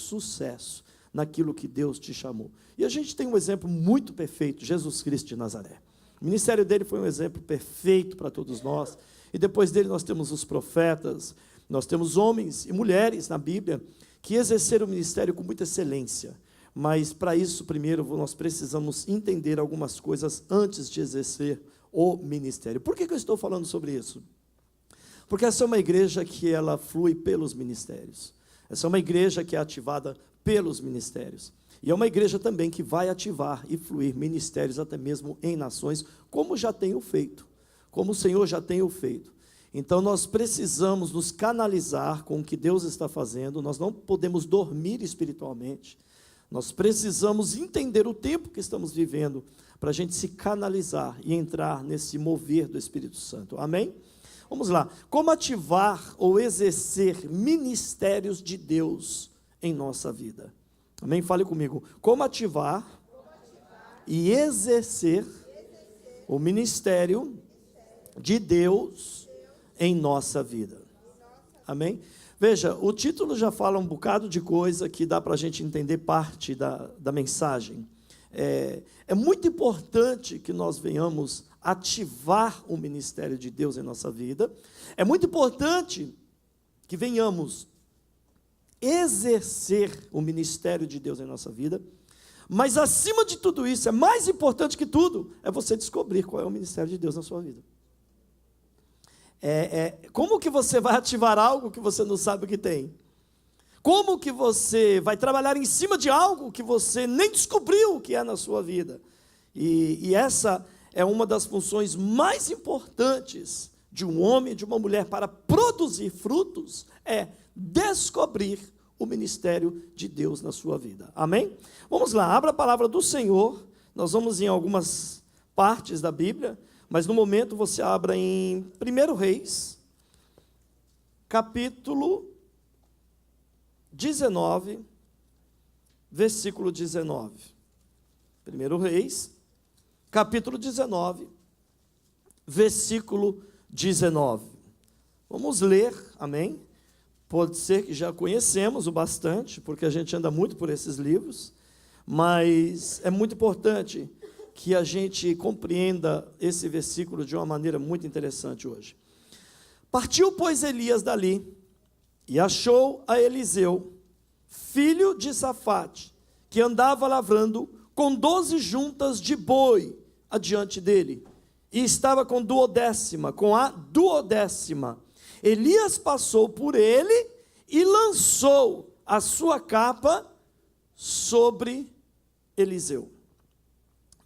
sucesso naquilo que Deus te chamou. E a gente tem um exemplo muito perfeito, Jesus Cristo de Nazaré. O ministério dele foi um exemplo perfeito para todos nós, e depois dele nós temos os profetas, nós temos homens e mulheres na Bíblia que exerceram o ministério com muita excelência, mas para isso primeiro nós precisamos entender algumas coisas antes de exercer o ministério. Por que eu estou falando sobre isso? Porque essa é uma igreja que ela flui pelos ministérios, essa é uma igreja que é ativada pelos ministérios, e é uma igreja também que vai ativar e fluir ministérios até mesmo em nações, como já tenho feito, como o Senhor já tem o feito. Então nós precisamos nos canalizar com o que Deus está fazendo, nós não podemos dormir espiritualmente, nós precisamos entender o tempo que estamos vivendo, para a gente se canalizar e entrar nesse mover do Espírito Santo, amém? Vamos lá, como ativar ou exercer ministérios de Deus em nossa vida, amém? Fale comigo, como ativar e exercer o ministério de Deus em nossa vida, amém? Veja, o título já fala um bocado de coisa que dá para a gente entender parte da mensagem. É muito importante que nós venhamos ativar o ministério de Deus em nossa vida, é muito importante que venhamos exercer o ministério de Deus em nossa vida, mas acima de tudo isso, é mais importante que tudo, é você descobrir qual é o ministério de Deus na sua vida. Como que você vai ativar algo que você não sabe o que tem? Como que você vai trabalhar em cima de algo que você nem descobriu o que é na sua vida? E essa é uma das funções mais importantes de um homem e de uma mulher para produzir frutos, é descobrir o ministério de Deus na sua vida, amém? Vamos lá, abra a palavra do Senhor, nós vamos em algumas partes da Bíblia, mas no momento você abra em 1 Reis, capítulo 19, versículo 19. 1 Reis, capítulo 19, versículo 19. Vamos ler, amém? Pode ser que já conhecemos o bastante, porque a gente anda muito por esses livros, mas é muito importante que a gente compreenda esse versículo de uma maneira muito interessante hoje. Partiu, pois, Elias dali, e achou a Eliseu, filho de Safate, que andava lavrando com 12 juntas de boi adiante dele, e estava com a duodécima. Elias passou por ele e lançou a sua capa sobre Eliseu.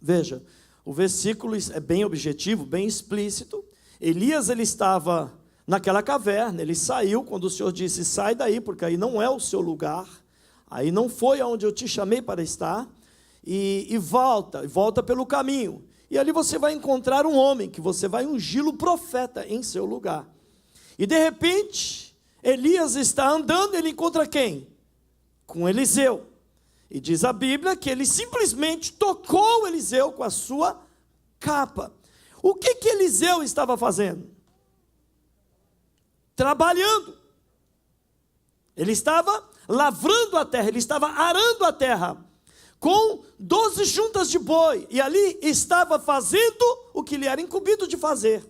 Veja, o versículo é bem objetivo, bem explícito. Elias, ele estava naquela caverna, ele saiu quando o Senhor disse, sai daí, porque aí não é o seu lugar, aí não foi aonde eu te chamei para estar, e volta pelo caminho, e ali você vai encontrar um homem, que você vai ungí-lo profeta em seu lugar, e de repente, Elias está andando, ele encontra quem? Com Eliseu, e diz a Bíblia que ele simplesmente tocou Eliseu com a sua capa. O que Eliseu estava fazendo? Trabalhando. Ele estava lavrando a terra, ele estava arando a terra, com 12 juntas de boi, e ali estava fazendo o que lhe era incumbido de fazer.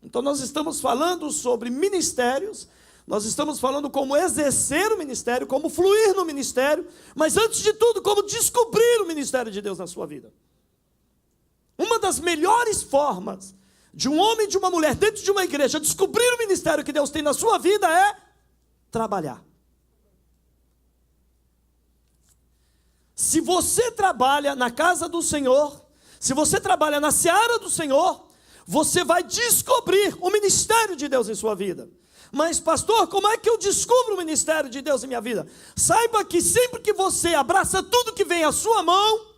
Então nós estamos falando sobre ministérios, nós estamos falando como exercer o ministério, como fluir no ministério, mas antes de tudo, como descobrir o ministério de Deus na sua vida. Uma das melhores formas de um homem e de uma mulher dentro de uma igreja descobrir o ministério que Deus tem na sua vida é trabalhar. Se você trabalha na casa do Senhor, se você trabalha na seara do Senhor, você vai descobrir o ministério de Deus em sua vida. Mas pastor, como é que eu descubro o ministério de Deus em minha vida? Saiba que sempre que você abraça tudo que vem à sua mão,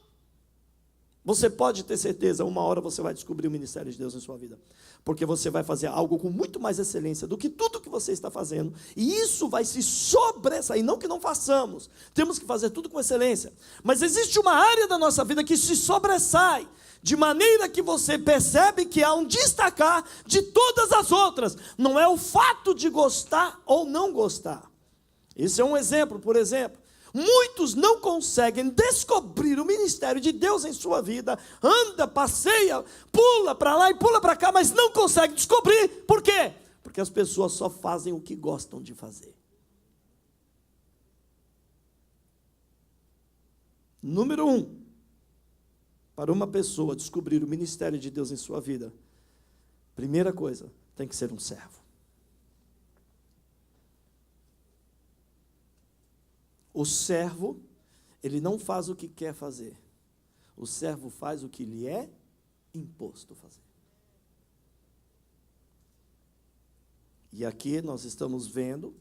você pode ter certeza, uma hora você vai descobrir o ministério de Deus em sua vida, porque você vai fazer algo com muito mais excelência do que tudo que você está fazendo, e isso vai se sobressair, não que não façamos, temos que fazer tudo com excelência, mas existe uma área da nossa vida que se sobressai, de maneira que você percebe que há um destacar de todas as outras, não é o fato de gostar ou não gostar. Isso é um exemplo, por exemplo. Muitos não conseguem descobrir o ministério de Deus em sua vida. Anda, passeia, pula para lá e pula para cá, mas não consegue descobrir. Por quê? Porque as pessoas só fazem o que gostam de fazer. Número 1, para uma pessoa descobrir o ministério de Deus em sua vida, primeira coisa, tem que ser um servo. O servo, ele não faz o que quer fazer. O servo faz o que lhe é imposto fazer. E aqui nós estamos vendo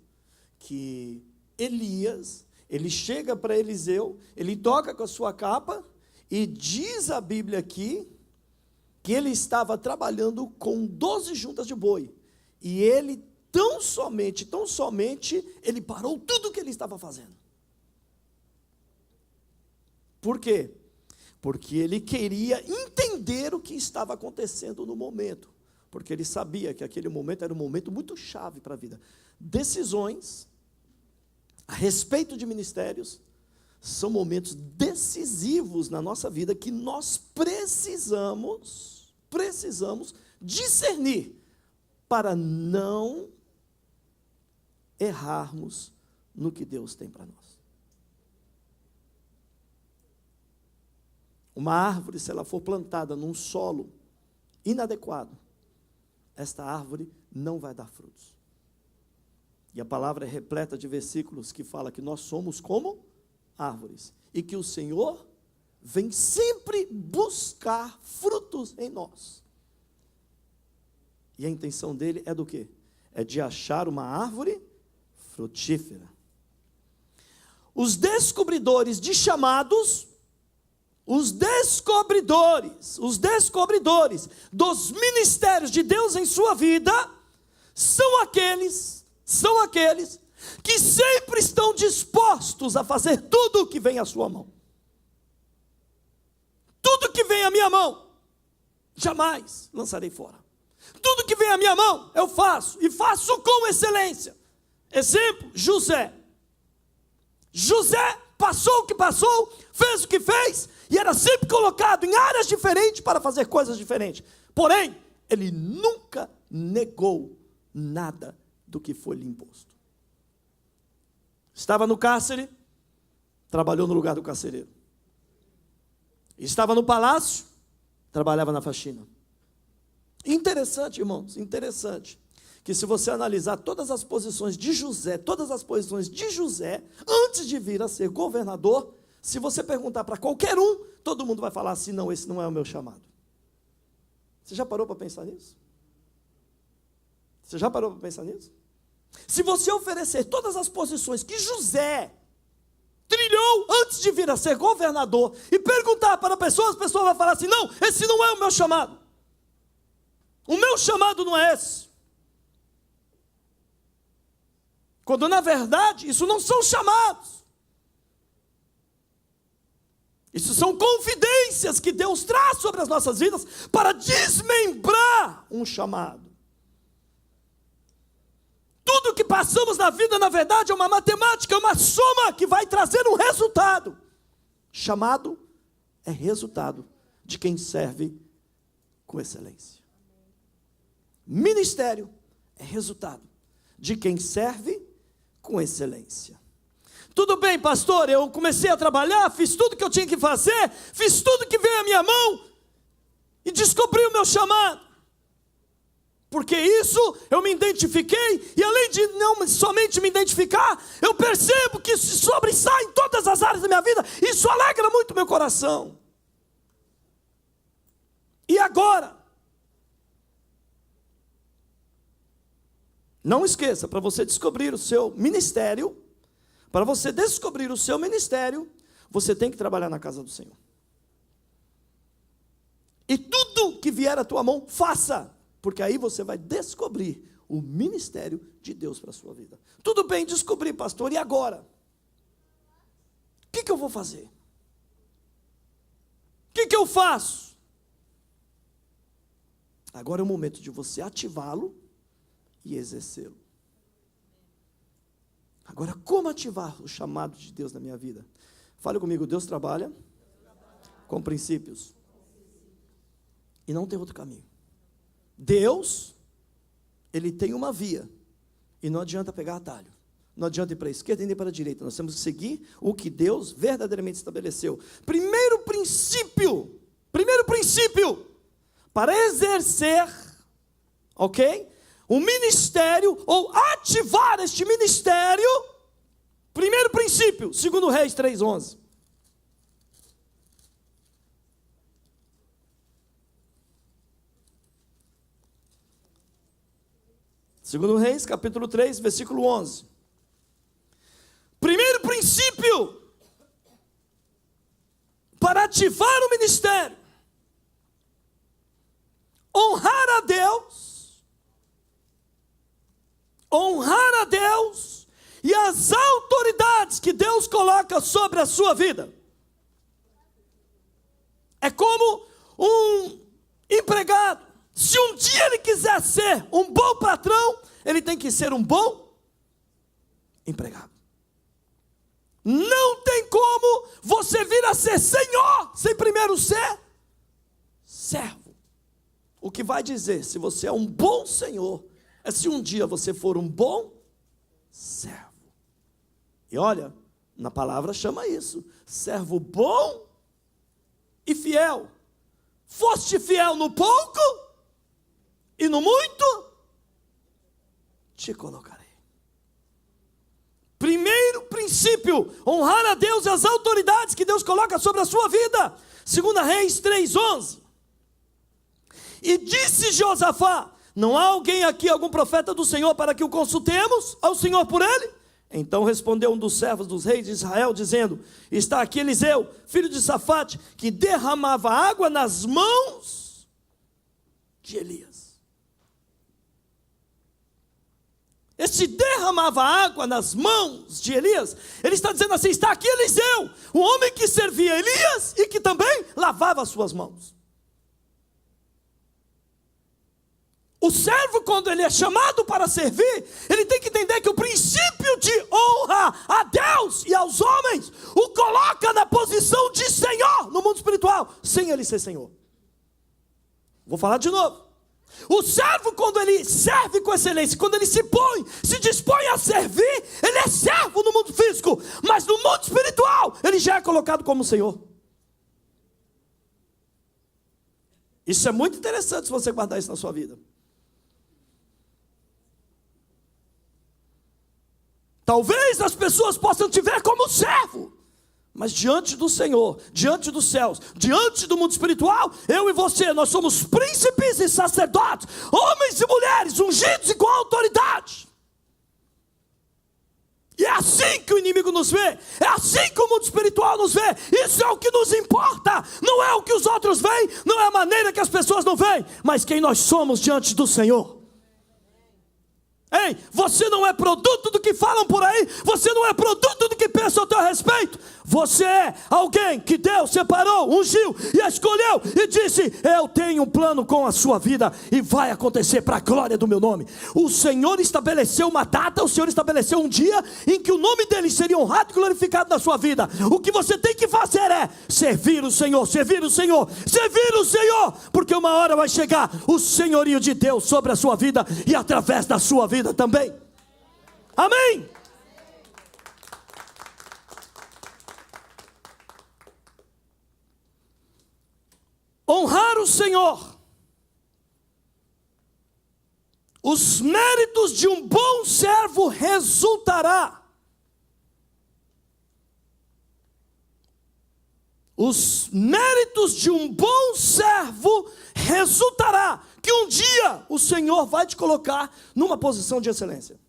que Elias, ele chega para Eliseu, ele toca com a sua capa, e diz a Bíblia aqui, que ele estava trabalhando com 12 juntas de boi. E ele, tão somente, ele parou tudo o que ele estava fazendo. Por quê? Porque ele queria entender o que estava acontecendo no momento. Porque ele sabia que aquele momento era um momento muito chave para a vida. Decisões a respeito de ministérios são momentos decisivos na nossa vida que nós precisamos discernir para não errarmos no que Deus tem para nós. Uma árvore, se ela for plantada num solo inadequado, esta árvore não vai dar frutos. E a palavra é repleta de versículos que fala que nós somos como árvores, e que o Senhor vem sempre buscar frutos em nós. E a intenção dele é do quê? É de achar uma árvore frutífera. Os descobridores de chamados, os descobridores dos ministérios de Deus em sua vida, são aqueles que sempre estão dispostos a fazer tudo o que vem à sua mão. Tudo que vem à minha mão, jamais lançarei fora. Tudo que vem à minha mão, eu faço, e faço com excelência. Exemplo, José. José passou o que passou, fez o que fez, e era sempre colocado em áreas diferentes para fazer coisas diferentes. Porém, ele nunca negou nada do que foi lhe imposto. Estava no cárcere, trabalhou no lugar do carcereiro. Estava no palácio, trabalhava na faxina. Interessante, irmãos, interessante, que se você analisar todas as posições de José, antes de vir a ser governador, se você perguntar para qualquer um, todo mundo vai falar assim: não, esse não é o meu chamado. Você já parou para pensar nisso? Se você oferecer todas as posições que José trilhou antes de vir a ser governador, e perguntar para pessoas, as pessoas vão falar assim: não, esse não é o meu chamado. O meu chamado não é esse. Quando na verdade isso não são chamados. Isso são confidências que Deus traz sobre as nossas vidas para desmembrar um chamado. Tudo que passamos na vida, na verdade, é uma matemática, é uma soma que vai trazer um resultado. Chamado é resultado de quem serve com excelência. Ministério é resultado de quem serve com excelência. Tudo bem, pastor, eu comecei a trabalhar, fiz tudo que eu tinha que fazer, fiz tudo que veio à minha mão e descobri o meu chamado. Porque isso eu me identifiquei, e além de não somente me identificar, eu percebo que isso sobressai em todas as áreas da minha vida. Isso alegra muito meu coração. E agora? Não esqueça, para você descobrir o seu ministério, você tem que trabalhar na casa do Senhor. E tudo que vier à tua mão, faça. Porque aí você vai descobrir o ministério de Deus para a sua vida. Tudo bem, descobri, pastor, e agora? O que eu vou fazer? O que eu faço? Agora é o momento de você ativá-lo e exercê-lo. Agora, como ativar o chamado de Deus na minha vida? Fale comigo, Deus trabalha com princípios. E não tem outro caminho. Deus, Ele tem uma via. E não adianta pegar atalho. Não adianta ir para a esquerda nem para a direita. Nós temos que seguir o que Deus verdadeiramente estabeleceu. Primeiro princípio, para exercer, ok? O ministério, ou ativar este ministério, primeiro princípio, 2 Reis 3:11. Segundo Reis, capítulo 3, versículo 11. Primeiro princípio para ativar o ministério: honrar a Deus e as autoridades que Deus coloca sobre a sua vida. É como um empregado. Se um dia ele quiser ser um bom patrão, ele tem que ser um bom empregado. Não tem como você vir a ser senhor sem primeiro ser servo. O que vai dizer se você é um bom senhor é se um dia você for um bom servo. E olha, na palavra chama isso, servo bom e fiel. Foste fiel no pouco, e no muito te colocarei. Primeiro princípio, honrar a Deus e as autoridades que Deus coloca sobre a sua vida. 2 Reis 3:11. E disse Josafá: não há alguém aqui, algum profeta do Senhor, para que o consultemos ao Senhor por ele? Então respondeu um dos servos dos reis de Israel, dizendo: está aqui Eliseu, filho de Safate, que derramava água nas mãos de Elias. Este derramava água nas mãos de Elias, ele está dizendo assim: está aqui Eliseu, o homem que servia Elias e que também lavava as suas mãos. O servo, quando ele é chamado para servir, ele tem que entender que o princípio de honra a Deus e aos homens o coloca na posição de senhor no mundo espiritual, sem ele ser senhor. Vou falar de novo. O servo, quando ele serve com excelência, quando ele se dispõe a servir, ele é servo no mundo físico, mas no mundo espiritual ele já é colocado como senhor. Isso é muito interessante se você guardar isso na sua vida. Talvez as pessoas possam te ver como servo, mas diante do Senhor, diante dos céus, diante do mundo espiritual, eu e você, nós somos príncipes e sacerdotes, homens e mulheres ungidos e com autoridade. E é assim que o inimigo nos vê, é assim que o mundo espiritual nos vê. Isso é o que nos importa, não é o que os outros veem, não é a maneira que as pessoas não veem, mas quem nós somos diante do Senhor. Ei, você não é produto do que falam por aí, você não é produto do que pensam ao teu respeito. Você é alguém que Deus separou, ungiu e escolheu e disse: eu tenho um plano com a sua vida e vai acontecer para a glória do meu nome. O Senhor estabeleceu uma data, o Senhor estabeleceu um dia em que o nome dele seria honrado e glorificado na sua vida. O que você tem que fazer é servir o Senhor, servir o Senhor, servir o Senhor, porque uma hora vai chegar o senhorio de Deus sobre a sua vida e através da sua vida também. Amém? Honrar o Senhor. Os méritos de um bom servo resultará. Os méritos de um bom servo resultará que um dia o Senhor vai te colocar numa posição de excelência.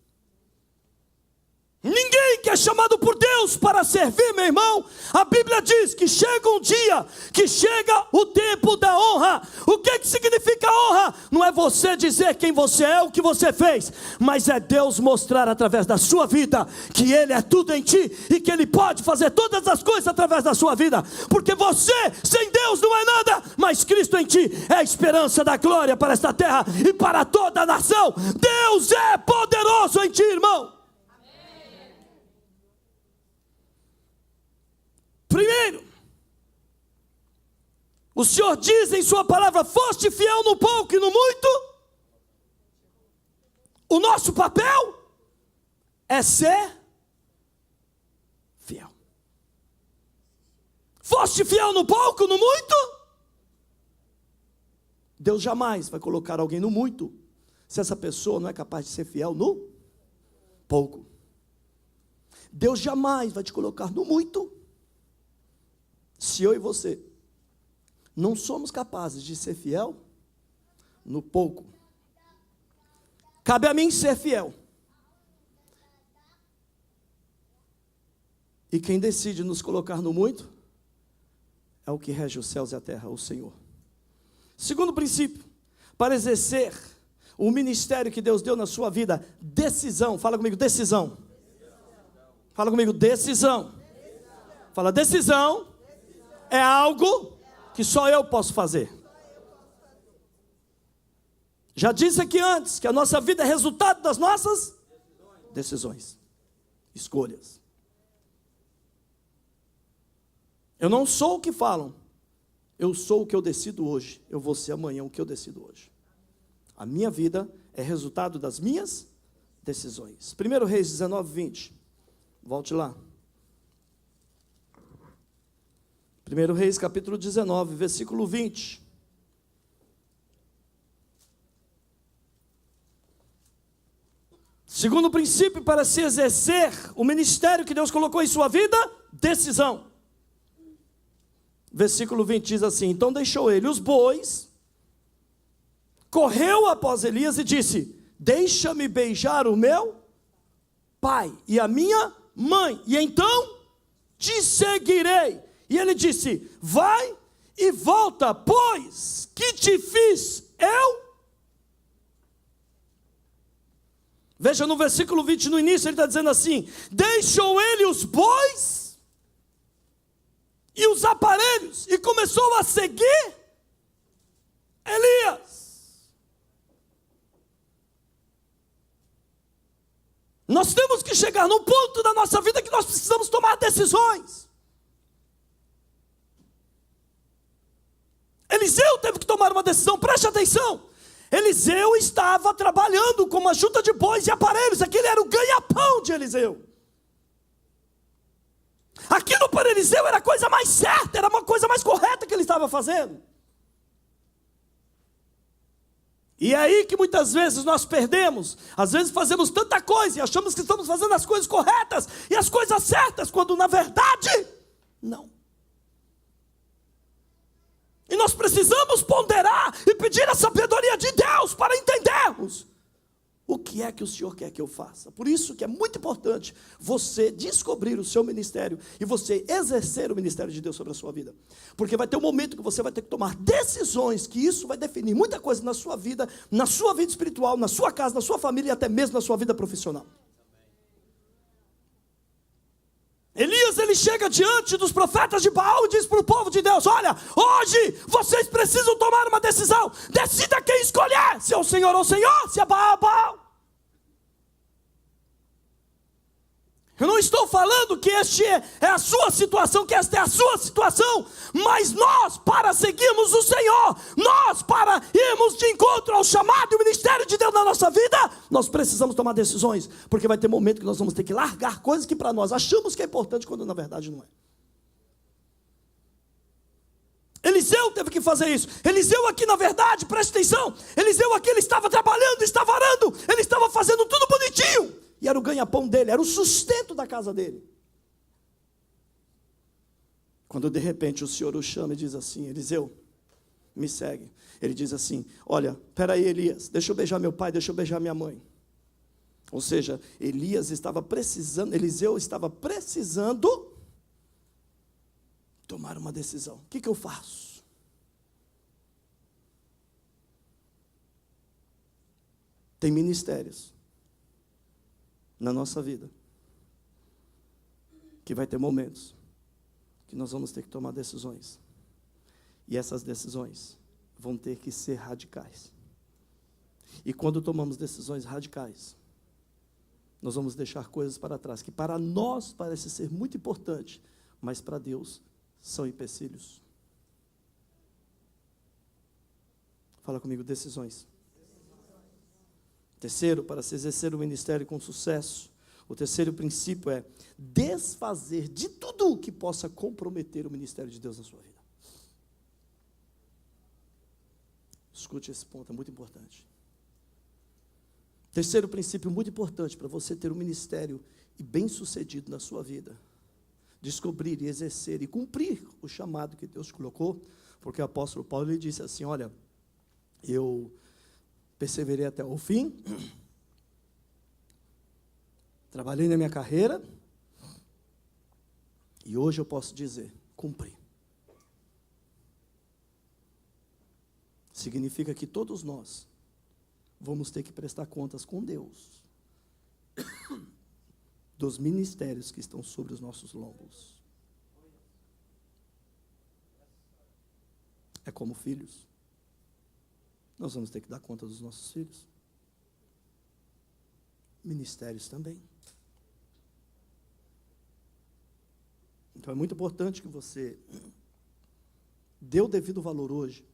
Ninguém que é chamado por Deus para servir, meu irmão, a Bíblia diz que chega um dia, que chega o tempo da honra. O que significa honra? Não é você dizer quem você é, o que você fez, mas é Deus mostrar através da sua vida que Ele é tudo em ti e que Ele pode fazer todas as coisas através da sua vida, porque você sem Deus não é nada, mas Cristo em ti é a esperança da glória para esta terra e para toda a nação. Deus é poderoso em ti, irmão. O Senhor diz em sua palavra: foste fiel no pouco e no muito. O nosso papel é ser fiel. Foste fiel no pouco, no muito. Deus jamais vai colocar alguém no muito, se essa pessoa não é capaz de ser fiel no pouco. Deus jamais vai te colocar no muito, se eu e você não somos capazes de ser fiel no pouco. Cabe a mim ser fiel. E quem decide nos colocar no muito é o que rege os céus e a terra, o Senhor. Segundo princípio, para exercer o ministério que Deus deu na sua vida, decisão. Fala comigo, decisão. Fala comigo, decisão. Fala, decisão é algo que só eu posso fazer. Já disse aqui antes que a nossa vida é resultado das nossas decisões, escolhas. Eu não sou o que falam, eu sou o que eu decido hoje. Eu vou ser amanhã o que eu decido hoje. A minha vida é resultado das minhas decisões. 1 Reis 19, 20. Volte lá. 1 Reis capítulo 19, versículo 20. Segundo princípio para se exercer o ministério que Deus colocou em sua vida, decisão. Versículo 20 diz assim: então deixou ele os bois, correu após Elias e disse: deixa-me beijar o meu pai e a minha mãe, e então te seguirei. E ele disse: vai e volta, pois que te fiz eu? Veja no versículo 20, no início ele está dizendo assim: deixou ele os bois e os aparelhos, e começou a seguir Elias. Nós temos que chegar num ponto da nossa vida que nós precisamos tomar decisões. Eliseu teve que tomar uma decisão, preste atenção. Eliseu estava trabalhando com uma junta de bois e aparelhos. Aquele era o ganha-pão de Eliseu. Aquilo para Eliseu era a coisa mais certa, era uma coisa mais correta que ele estava fazendo. E é aí que muitas vezes nós perdemos. Às vezes fazemos tanta coisa e achamos que estamos fazendo as coisas corretas e as coisas certas, quando na verdade, não. E nós precisamos ponderar e pedir a sabedoria de Deus para entendermos o que é que o Senhor quer que eu faça. Por isso que é muito importante você descobrir o seu ministério e você exercer o ministério de Deus sobre a sua vida. Porque vai ter um momento que você vai ter que tomar decisões, que isso vai definir muita coisa na sua vida espiritual, na sua casa, na sua família e até mesmo na sua vida profissional. Elias, ele chega diante dos profetas de Baal e diz para o povo de Deus: olha, hoje vocês precisam tomar uma decisão, decida quem escolher, se é o Senhor ou o Senhor, se é Baal ou Baal. Eu não estou falando que este é a sua situação, que esta é a sua situação, mas nós, para seguirmos o Senhor, nós, para irmos de encontro ao chamado e o ministério de Deus na nossa vida, nós precisamos tomar decisões, porque vai ter momento que nós vamos ter que largar coisas que para nós achamos que é importante, quando na verdade não é. Eliseu teve que fazer isso. Eliseu aqui, na verdade, preste atenção, Eliseu aqui, ele estava trabalhando, estava arando, ele estava fazendo tudo bonitinho. E era o ganha-pão dele, era o sustento da casa dele. Quando de repente o Senhor o chama e diz assim: Eliseu, me segue. Ele diz assim: olha, peraí, Elias, deixa eu beijar meu pai, deixa eu beijar minha mãe. Ou seja, Eliseu estava precisando tomar uma decisão. O que eu faço? Tem ministérios na nossa vida que vai ter momentos que nós vamos ter que tomar decisões, e essas decisões vão ter que ser radicais. E quando tomamos decisões radicais, nós vamos deixar coisas para trás que para nós parece ser muito importante, mas para Deus são empecilhos. Fala comigo, decisões. Terceiro, para se exercer o ministério com sucesso, o terceiro princípio é desfazer de tudo que possa comprometer o ministério de Deus na sua vida. Escute esse ponto, é muito importante. Terceiro princípio muito importante para você ter um ministério e bem-sucedido na sua vida. Descobrir e exercer e cumprir o chamado que Deus colocou, porque o apóstolo Paulo ele disse assim, olha, eu perseverei até o fim, trabalhei na minha carreira, e hoje eu posso dizer, cumpri. Significa que todos nós vamos ter que prestar contas com Deus dos ministérios que estão sobre os nossos lombos. É como filhos. Nós vamos ter que dar conta dos nossos filhos. Ministérios também. Então é muito importante que você dê o devido valor hoje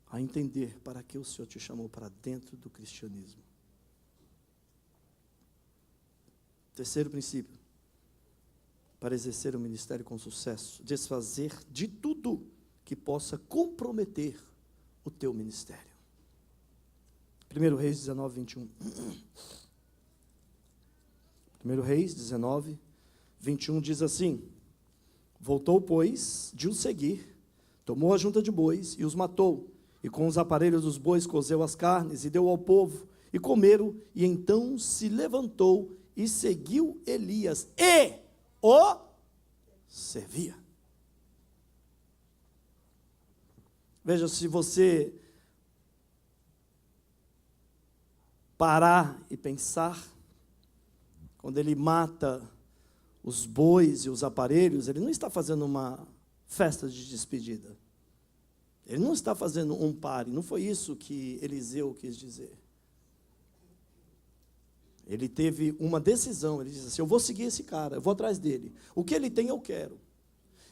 a entender para que o Senhor te chamou para dentro do cristianismo. Terceiro princípio, para exercer o ministério com sucesso, desfazer de tudo que possa comprometer o teu ministério. 1 Reis 19, 21. 1 Reis 19, 21 diz assim, voltou, pois, de os seguir, tomou a junta de bois e os matou, e com os aparelhos dos bois cozeu as carnes e deu ao povo, e comeram, e então se levantou e seguiu Elias, e o servia. Veja, se você parar e pensar, quando ele mata os bois e os aparelhos, ele não está fazendo uma festa de despedida. Ele não está fazendo um pare, não foi isso que Eliseu quis dizer. Ele teve uma decisão, ele disse assim, eu vou seguir esse cara, eu vou atrás dele. O que ele tem eu quero.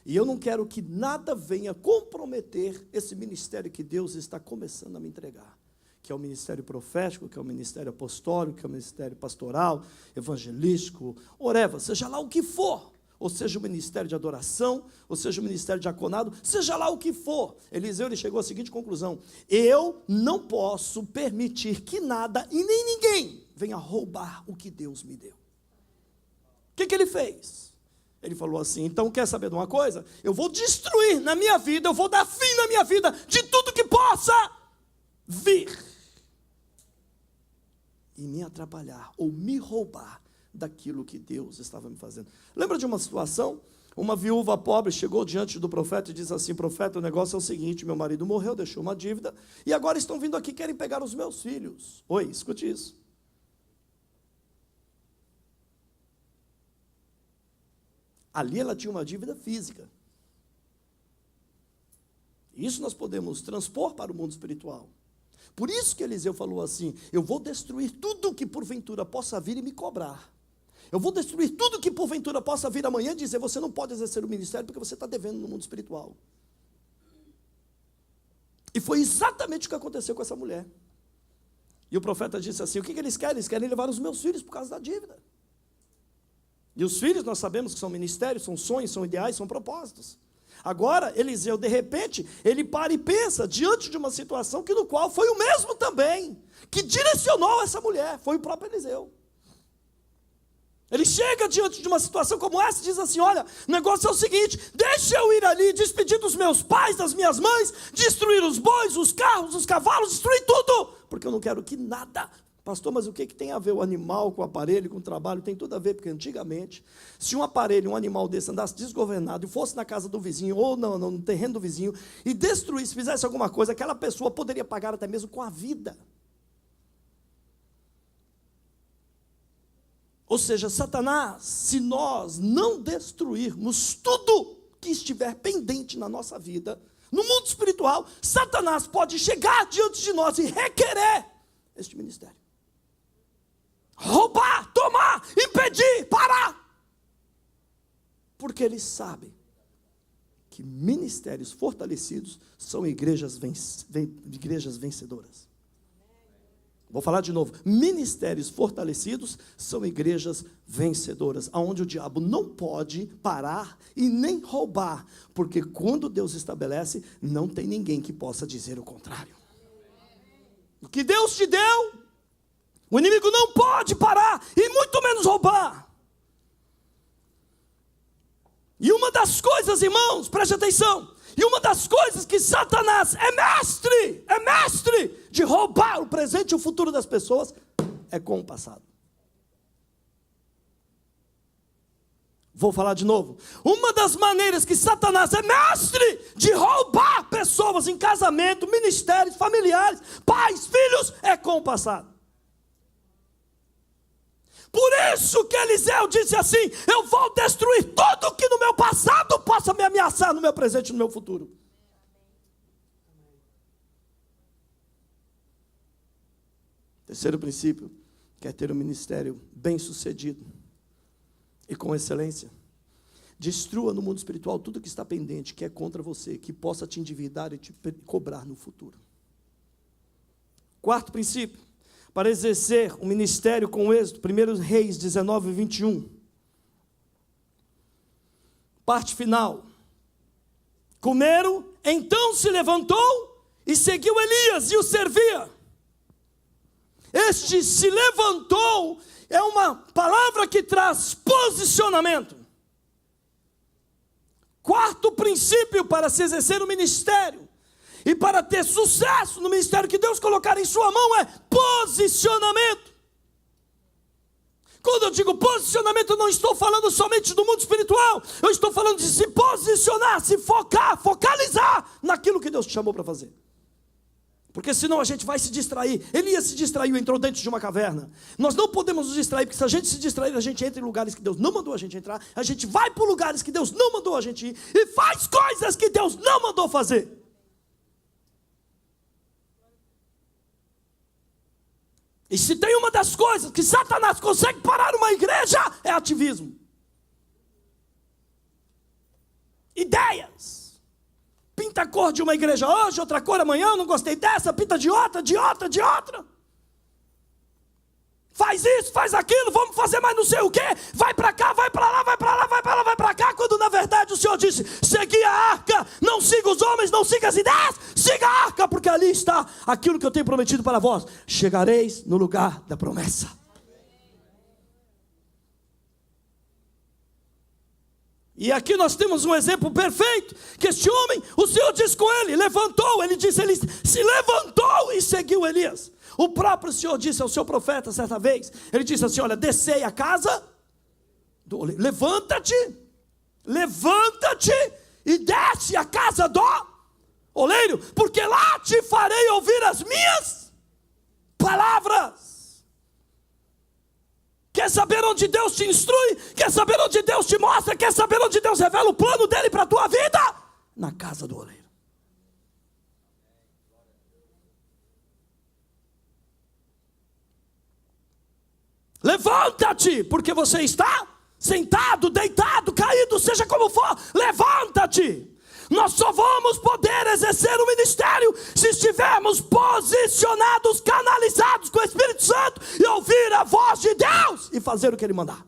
E eu não quero que nada venha comprometer esse ministério que Deus está começando a me entregar. Que é o ministério profético, que é o ministério apostólico, que é o ministério pastoral, evangelístico, oreva, seja lá o que for. Ou seja o ministério de adoração, ou seja o ministério de diaconado, seja lá o que for. Eliseu ele chegou à seguinte conclusão, eu não posso permitir que nada e nem ninguém venha roubar o que Deus me deu. O que ele fez? Ele falou assim, então quer saber de uma coisa? Eu vou destruir na minha vida, eu vou dar fim na minha vida de tudo que possa vir e me atrapalhar ou me roubar daquilo que Deus estava me fazendo. Lembra de uma situação? Uma viúva pobre chegou diante do profeta e disse assim, profeta, o negócio é o seguinte, meu marido morreu, deixou uma dívida, e agora estão vindo aqui, querem pegar os meus filhos. Oi, escute isso. Ali ela tinha uma dívida física. Isso nós podemos transpor para o mundo espiritual. Por isso que Eliseu falou assim, eu vou destruir tudo que porventura possa vir e me cobrar. Eu vou destruir tudo que porventura possa vir amanhã e dizer, você não pode exercer o ministério porque você está devendo no mundo espiritual. E foi exatamente o que aconteceu com essa mulher. E o profeta disse assim, o que eles querem? Eles querem levar os meus filhos por causa da dívida. E os filhos nós sabemos que são ministérios, são sonhos, são ideais, são propósitos. Agora, Eliseu, de repente, ele para e pensa diante de uma situação que no qual foi o mesmo também, que direcionou essa mulher, foi o próprio Eliseu. Ele chega diante de uma situação como essa e diz assim, olha, o negócio é o seguinte, deixa eu ir ali, despedir dos meus pais, das minhas mães, destruir os bois, os carros, os cavalos, destruir tudo, porque eu não quero que nada... Pastor, mas o que tem a ver o animal com o aparelho, com o trabalho? Tem tudo a ver, porque antigamente, se um aparelho, um animal desse andasse desgovernado e fosse na casa do vizinho, ou no terreno do vizinho, e destruísse, fizesse alguma coisa, aquela pessoa poderia pagar até mesmo com a vida. Ou seja, Satanás, se nós não destruirmos tudo que estiver pendente na nossa vida, no mundo espiritual, Satanás pode chegar diante de nós e requerer este ministério. Roubar, tomar, impedir, parar. Porque ele sabe que ministérios fortalecidos são igrejas vencedoras. Vou falar de novo. Ministérios fortalecidos são igrejas vencedoras, onde o diabo não pode parar e nem roubar, porque quando Deus estabelece, não tem ninguém que possa dizer o contrário. O que Deus te deu, o inimigo não pode parar e muito menos roubar. E uma das coisas, irmãos, preste atenção, e uma das coisas que Satanás é mestre de roubar o presente e o futuro das pessoas, é com o passado. Vou falar de novo. Uma das maneiras que Satanás é mestre de roubar pessoas em casamento, ministérios, familiares, pais, filhos, é com o passado. Por isso que Eliseu disse assim: eu vou destruir tudo que no meu passado possa me ameaçar no meu presente e no meu futuro. Terceiro princípio: quer ter um ministério bem sucedido e com excelência, destrua no mundo espiritual tudo que está pendente, que é contra você, que possa te endividar e te cobrar no futuro. Quarto princípio: para exercer um ministério com êxito, 1 Reis 19, 21. Parte final. Comeram, então se levantou e seguiu Elias e o servia. Este se levantou é uma palavra que traz posicionamento. Quarto princípio para se exercer o ministério e para ter sucesso no ministério que Deus colocar em sua mão é posicionamento. Quando eu digo posicionamento, eu não estou falando somente do mundo espiritual. Eu estou falando de se posicionar, se focar, focalizar naquilo que Deus te chamou para fazer. Porque senão a gente vai se distrair. Elias se distraiu, entrou dentro de uma caverna. Nós não podemos nos distrair, porque se a gente se distrair, a gente entra em lugares que Deus não mandou a gente entrar. A gente vai para lugares que Deus não mandou a gente ir. E faz coisas que Deus não mandou fazer. E se tem uma das coisas que Satanás consegue parar uma igreja, é ativismo. Ideias. Pinta a cor de uma igreja hoje, outra cor amanhã, não gostei dessa, pinta de outra. Faz isso, faz aquilo, vamos fazer mais não sei o quê. Vai para cá, vai para lá, vai para lá, vai para lá, vai para cá. Quando na verdade o Senhor disse: segui a arca, não siga os homens, não siga as ideias, siga a arca, porque ali está aquilo que eu tenho prometido para vós. Chegareis no lugar da promessa. E aqui nós temos um exemplo perfeito, que este homem, o Senhor diz com ele, levantou, ele disse, ele se levantou e seguiu Elias. O próprio Senhor disse ao seu profeta certa vez, ele disse assim: olha, descei a casa do oleiro, levanta-te e desce a casa do oleiro, porque lá te farei ouvir as minhas palavras. Quer saber onde Deus te instrui? Quer saber onde Deus te mostra? Quer saber onde Deus revela o plano dele para a tua vida? Na casa do oleiro. Levanta-te, porque você está sentado, deitado, caído, seja como for. Levanta-te. Nós só vamos poder exercer o ministério se estivermos posicionados, canalizados com o Espírito Santo e ouvir a voz de Deus e fazer o que Ele mandar.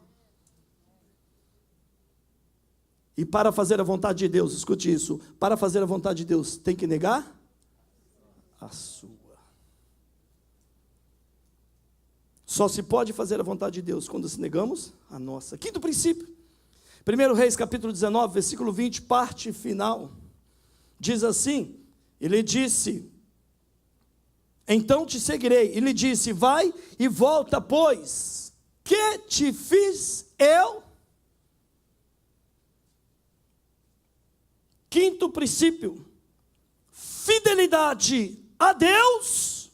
E para fazer a vontade de Deus, escute isso, para fazer a vontade de Deus tem que negar a sua. Só se pode fazer a vontade de Deus quando se negamos a nossa. Quinto princípio. 1 Reis capítulo 19, versículo 20, parte final, diz assim, ele disse, então te seguirei, ele disse, vai e volta, pois, que te fiz eu? Quinto princípio, fidelidade a Deus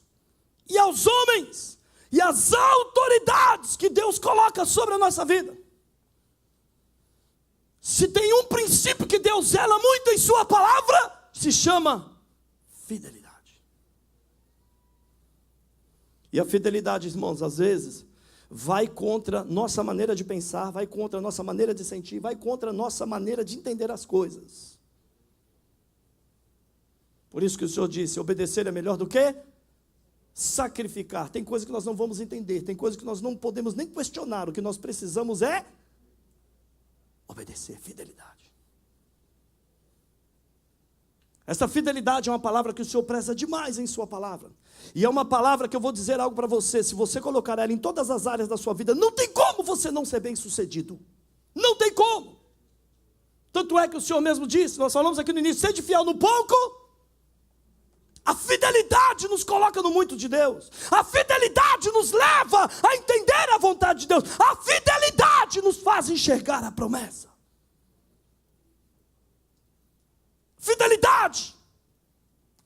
e aos homens, e às autoridades que Deus coloca sobre a nossa vida. Se tem um princípio que Deus zela muito em sua palavra, se chama fidelidade. E a fidelidade, irmãos, às vezes, vai contra nossa maneira de pensar, vai contra a nossa maneira de sentir, vai contra a nossa maneira de entender as coisas. Por isso que o Senhor disse, obedecer é melhor do que sacrificar. Tem coisa que nós não vamos entender, tem coisa que nós não podemos nem questionar. O que nós precisamos é obedecer, fidelidade. Essa fidelidade é uma palavra que o Senhor preza demais em sua palavra. E é uma palavra que eu vou dizer algo para você, se você colocar ela em todas as áreas da sua vida, não tem como você não ser bem sucedido. Não tem como. Tanto é que o Senhor mesmo disse, nós falamos aqui no início, sede fiel no pouco. A fidelidade nos coloca no muito de Deus. A fidelidade nos leva a entender a vontade de Deus. A fidelidade nos faz enxergar a promessa. Fidelidade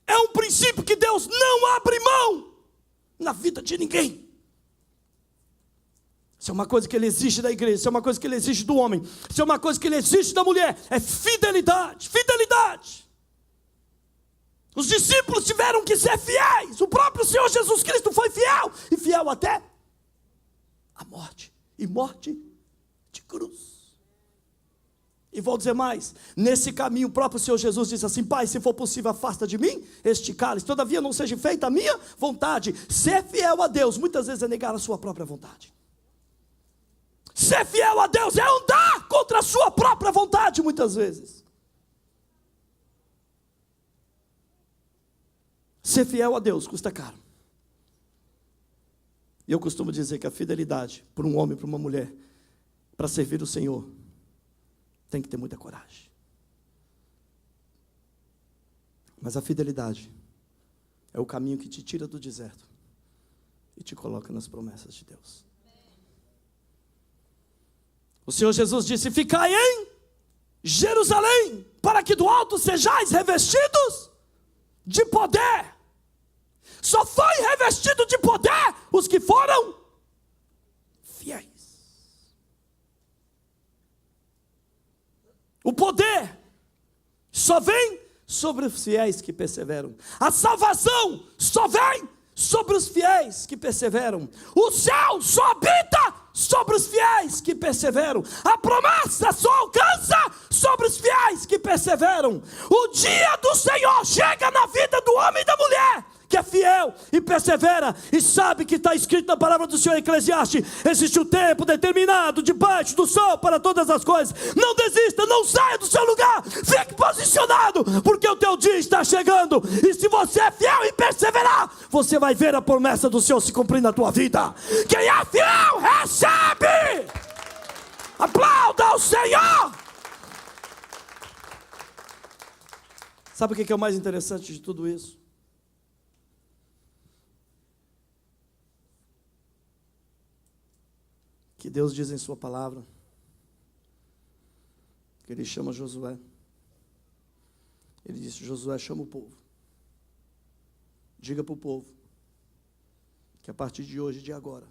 é um princípio que Deus não abre mão na vida de ninguém. Isso é uma coisa que Ele exige da igreja, isso é uma coisa que Ele exige do homem, isso é uma coisa que Ele exige da mulher, é fidelidade, fidelidade. Os discípulos tiveram que ser fiéis, o próprio Senhor Jesus Cristo foi fiel, e fiel até a morte, e morte de cruz. E vou dizer mais, nesse caminho o próprio Senhor Jesus disse assim, Pai, se for possível afasta de mim este cálice, todavia não seja feita a minha vontade. Ser fiel a Deus, muitas vezes é negar a sua própria vontade. Ser fiel a Deus é andar contra a sua própria vontade, muitas vezes. Ser fiel a Deus custa caro. E eu costumo dizer que a fidelidade para um homem, para uma mulher, para servir o Senhor, tem que ter muita coragem. Mas a fidelidade é o caminho que te tira do deserto e te coloca nas promessas de Deus. O Senhor Jesus disse, ficai em Jerusalém, para que do alto sejais revestidos de poder. Só foi revestido de poder os que foram fiéis. O poder só vem sobre os fiéis que perseveram. A salvação só vem sobre os fiéis que perseveram. O céu só habita sobre os fiéis que perseveram. A promessa só alcança sobre os fiéis que perseveram. O dia do Senhor chega na vida do homem e da mulher que é fiel e persevera e sabe que está escrito na palavra do Senhor em Eclesiastes, existe um tempo determinado debaixo do sol para todas as coisas. Não desista, não saia do seu lugar, fique posicionado, porque o teu dia está chegando, e se você é fiel e perseverar, você vai ver a promessa do Senhor se cumprir na tua vida. Quem é fiel recebe. Aplauda ao Senhor. Sabe o que é o mais interessante de tudo isso? Que Deus diz em sua palavra, que Ele chama Josué. Ele disse, Josué, chama o povo. Diga para o povo, que a partir de hoje, de agora,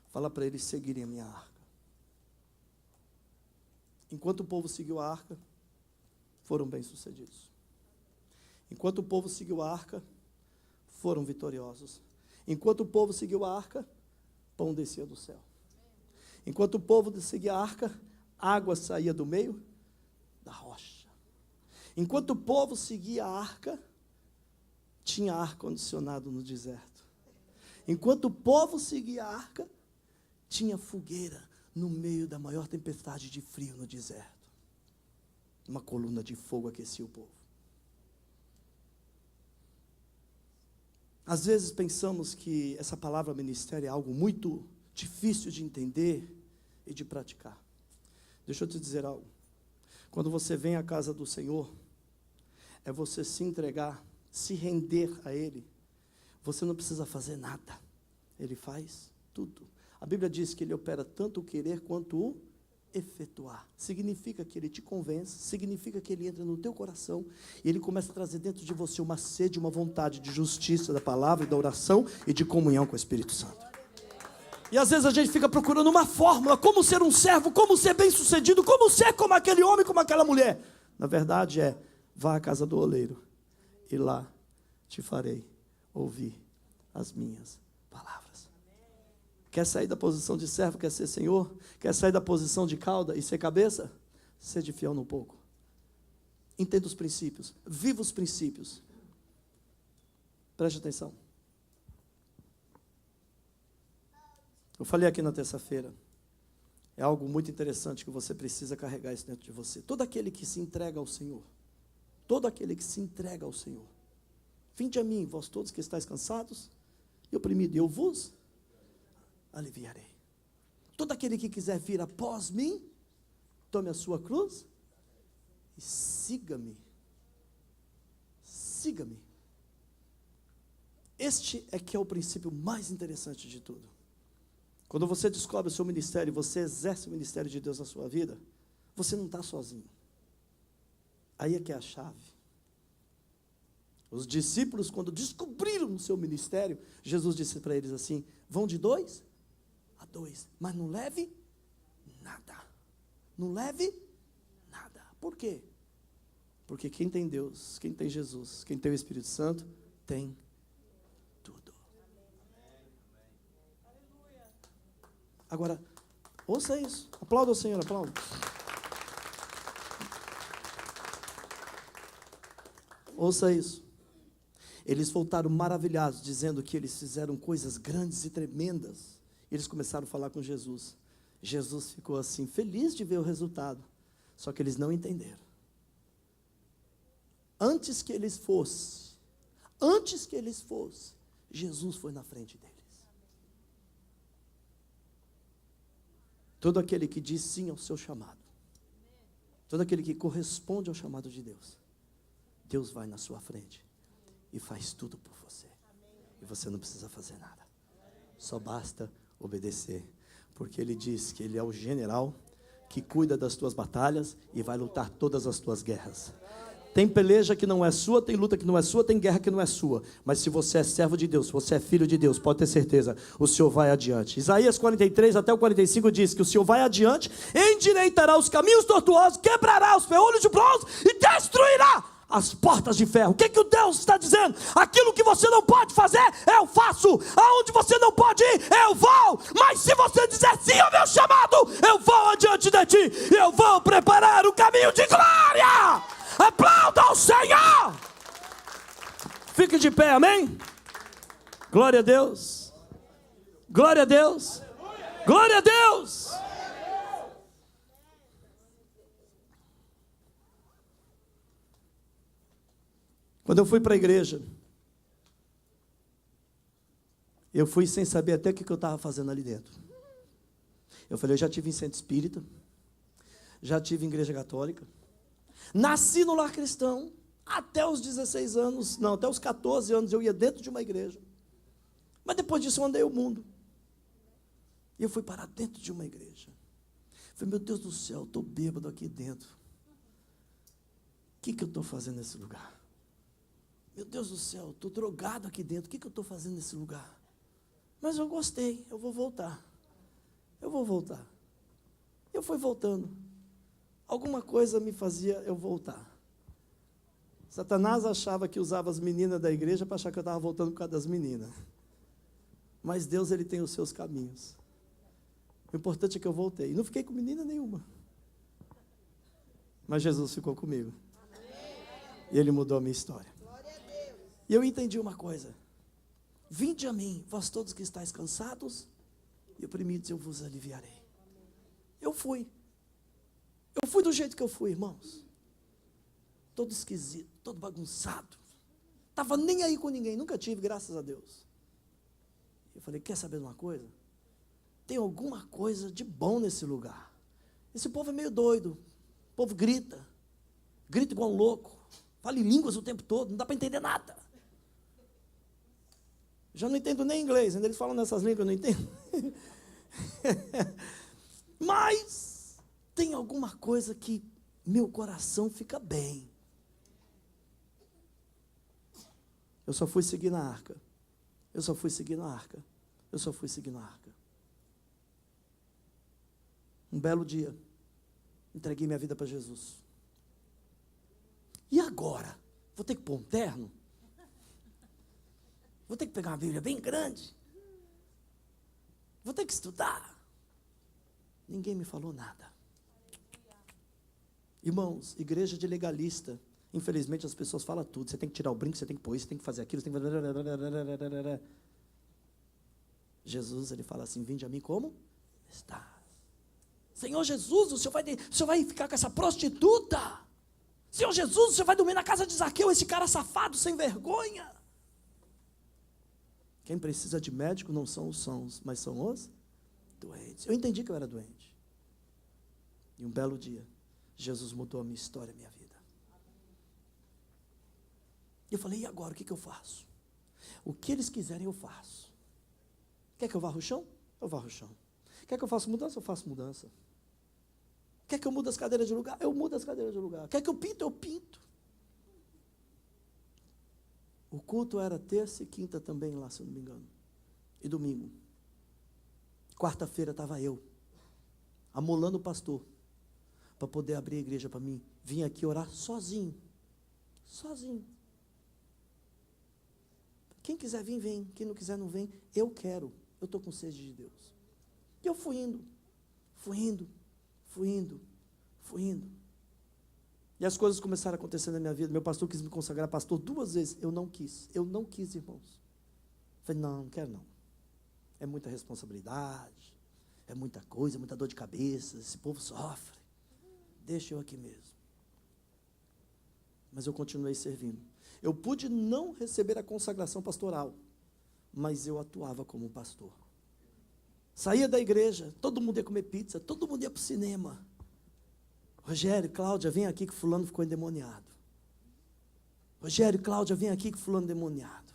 fala para eles seguirem a minha arca. Enquanto o povo seguiu a arca, foram bem-sucedidos. Enquanto o povo seguiu a arca, foram vitoriosos. Enquanto o povo seguiu a arca, pão descia do céu. Enquanto o povo seguia a arca, água saía do meio da rocha. Enquanto o povo seguia a arca, tinha ar-condicionado no deserto. Enquanto o povo seguia a arca, tinha fogueira no meio da maior tempestade de frio no deserto. Uma coluna de fogo aquecia o povo. Às vezes pensamos que essa palavra ministério é algo muito difícil de entender e de praticar. Deixa eu te dizer algo. Quando você vem à casa do Senhor, é você se entregar, se render a Ele. Você não precisa fazer nada. Ele faz tudo. A Bíblia diz que Ele opera tanto o querer quanto o efetuar. Significa que Ele te convence, significa que Ele entra no teu coração e Ele começa a trazer dentro de você uma sede, uma vontade de justiça da palavra e da oração e de comunhão com o Espírito Santo. E às vezes a gente fica procurando uma fórmula, como ser um servo, como ser bem sucedido, como ser como aquele homem, como aquela mulher. Na verdade vá à casa do oleiro e lá te farei ouvir as minhas palavras. Quer sair da posição de servo, quer ser senhor? Quer sair da posição de cauda e ser cabeça? Seja fiel no pouco Entenda os princípios, viva os princípios. Preste atenção. Eu falei aqui na terça-feira, é algo muito interessante que você precisa carregar isso dentro de você. Todo aquele que se entrega ao Senhor, todo aquele que se entrega ao Senhor, vinde a mim, vós todos que estáis cansados e oprimidos, e eu vos aliviarei. Todo aquele que quiser vir após mim, tome a sua cruz e siga-me. Siga-me. Este é que é o princípio mais interessante de tudo. Quando você descobre o seu ministério, você exerce o ministério de Deus na sua vida, você não está sozinho. Aí é que é a chave. Os discípulos, quando descobriram o seu ministério, Jesus disse para eles assim: vão de 2 a 2, mas não leve nada. Não leve nada. Por quê? Porque quem tem Deus, quem tem Jesus, quem tem o Espírito Santo, tem tudo. Agora, ouça isso. Aplauda o Senhor, aplauda. Ouça isso. Eles voltaram maravilhados, dizendo que eles fizeram coisas grandes e tremendas. Eles começaram a falar com Jesus. Jesus ficou assim, feliz de ver o resultado. Só que eles não entenderam. Antes que eles fossem, Jesus foi na frente deles. Todo aquele que diz sim ao seu chamado, todo aquele que corresponde ao chamado de Deus, Deus vai na sua frente e faz tudo por você. E você não precisa fazer nada. Só basta obedecer. Porque Ele diz que Ele é o general que cuida das tuas batalhas e vai lutar todas as tuas guerras. Tem peleja que não é sua, tem luta que não é sua, tem guerra que não é sua. Mas se você é servo de Deus, se você é filho de Deus, pode ter certeza, o Senhor vai adiante. Isaías 43 até o 45 diz que o Senhor vai adiante, endireitará os caminhos tortuosos, quebrará os ferrolhos de bronze e destruirá as portas de ferro. O que o Deus está dizendo? Aquilo que você não pode fazer, eu faço. Aonde você não pode ir, eu vou. Mas se você dizer sim ao meu chamado, eu vou adiante de ti. Eu vou preparar o caminho de glória. Aplauda ao Senhor. Fique de pé, amém? Glória a Deus. Glória a Deus. Glória a Deus. Quando eu fui para a igreja, eu fui sem saber até o que eu estava fazendo ali dentro. Eu falei, eu já tive em centro espírita, já tive em igreja católica, nasci no lar cristão, até os 16 anos, não, até os 14 anos eu ia dentro de uma igreja, mas depois disso eu andei o mundo, e eu fui parar dentro de uma igreja. Falei, meu Deus do céu, eu estou bêbado aqui dentro, o que eu estou fazendo nesse lugar? Meu Deus do céu, estou drogado aqui dentro, o que eu estou fazendo nesse lugar? Mas eu gostei, eu vou voltar. Eu fui voltando. Alguma coisa me fazia eu voltar. Satanás achava que usava as meninas da igreja para achar que eu estava voltando por causa das meninas. Mas Deus, Ele tem os seus caminhos. O importante é que eu voltei. E não fiquei com menina nenhuma. Mas Jesus ficou comigo. E Ele mudou a minha história. E eu entendi uma coisa. Vinde a mim, vós todos que estáis cansados e oprimidos, eu vos aliviarei. Eu fui do jeito que eu fui, irmãos. Todo esquisito, todo bagunçado. Estava nem aí com ninguém, nunca tive, graças a Deus. Eu falei, quer saber de uma coisa? Tem alguma coisa de bom nesse lugar. Esse povo é meio doido. O povo grita igual um louco. Fala em línguas o tempo todo, não dá para entender nada. Já não entendo nem inglês, ainda eles falam nessas línguas, eu não entendo. Mas tem alguma coisa que meu coração fica bem. Eu só fui seguir na arca. Um belo dia, entreguei minha vida para Jesus. E agora? Vou ter que pôr um terno? Vou ter que pegar uma Bíblia bem grande? Vou ter que estudar? Ninguém me falou nada. Irmãos, igreja de legalista Infelizmente as pessoas falam tudo. Você tem que tirar o brinco, você tem que pôr isso, você tem que fazer aquilo, você tem que... Jesus, ele fala assim: vinde a mim como está. Senhor Jesus, o senhor vai ficar com essa prostituta? Senhor Jesus, o senhor vai dormir na casa de Zaqueu, esse cara safado, sem vergonha? Quem precisa de médico não são os sãos, mas são os doentes. Eu entendi que eu era doente. E um belo dia, Jesus mudou a minha história, a minha vida. E eu falei: e agora, o que eu faço? O que eles quiserem eu faço. Quer que eu varra o chão? Eu varro o chão. Quer que eu faça mudança? Eu faço mudança. Quer que eu mude as cadeiras de lugar? Eu mudo as cadeiras de lugar. Quer que eu pinto? Eu pinto. O culto era terça e quinta também lá, se eu não me engano. E domingo. Quarta-feira estava eu, amolando o pastor, para poder abrir a igreja para mim. Vim aqui orar sozinho. Sozinho. Quem quiser vir, vem. Quem não quiser, não vem. Eu quero. Eu estou com sede de Deus. E eu fui indo. E as coisas começaram a acontecer na minha vida. Meu pastor quis me consagrar pastor 2 vezes. Eu não quis, irmãos. Falei: não quero não. É muita responsabilidade, é muita coisa, muita dor de cabeça, esse povo sofre. Deixa eu aqui mesmo. Mas eu continuei servindo. Eu pude não receber a consagração pastoral, mas eu atuava como pastor. Saía da igreja, todo mundo ia comer pizza, todo mundo ia para o cinema. Rogério, Cláudia, vem aqui que fulano ficou endemoniado. Rogério, Cláudia, vem aqui que fulano endemoniado.